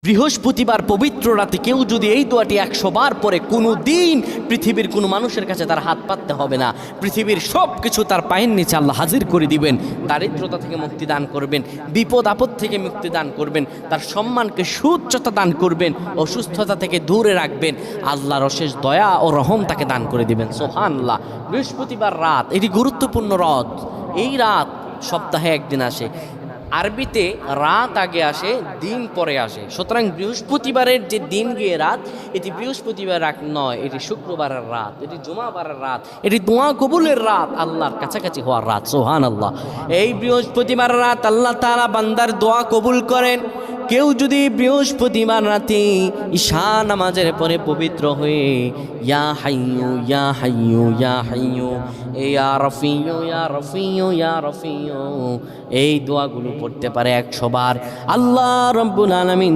বৃহস্পতিবার পবিত্র রাতে কেউ যদি এই দোয়াটি 100 বার পরে কোনো দিন পৃথিবীর কোনো মানুষের কাছে তার হাত পাততে হবে না। পৃথিবীর সব কিছু তার পায়ের নিচে আল্লাহ হাজির করে দিবেন। দারিদ্রতা থেকে মুক্তি দান করবেন, বিপদ আপদ থেকে মুক্তি দান করবেন, তার সম্মানকে সুউচ্চতা দান করবেন, অসুস্থতা থেকে দূরে রাখবেন। আল্লাহর অশেষ দয়া ও রহম তাকে দান করে দিবেন। সুবহানাল্লাহ। বৃহস্পতিবার রাত এটি গুরুত্বপূর্ণ রাত। এই রাত সপ্তাহে একদিন আসে। আরবিতে রাত আগে আসে, দিন পরে আসে। সুতরাং বৃহস্পতিবারের যে দিন গিয়ে রাত, এটি বৃহস্পতিবার রাত নয়, এটি শুক্রবারের রাত, এটি জুমাবারের রাত, এটি দোয়া কবুলের রাত, আল্লাহর কাছাকাছি হওয়ার রাত। সুবহানাল্লাহ। এই বৃহস্পতিবার রাত আল্লাহ তাআলা বান্দার দোয়া কবুল করেন। কেউ যদি বৃহস্পতিবার রাতে ঈশা নামাজের পরে পবিত্র হয়ে ইয়া হাইয়ু ইয়া হাইয়ু ইয়া হাইয়ু ইয়া রফিয়ু ইয়া রফিয়ু ইয়া রফিয়ু এই দোয়াগুলো পড়তে পারে 100 বার, আল্লাহ রাব্বুল আলামিন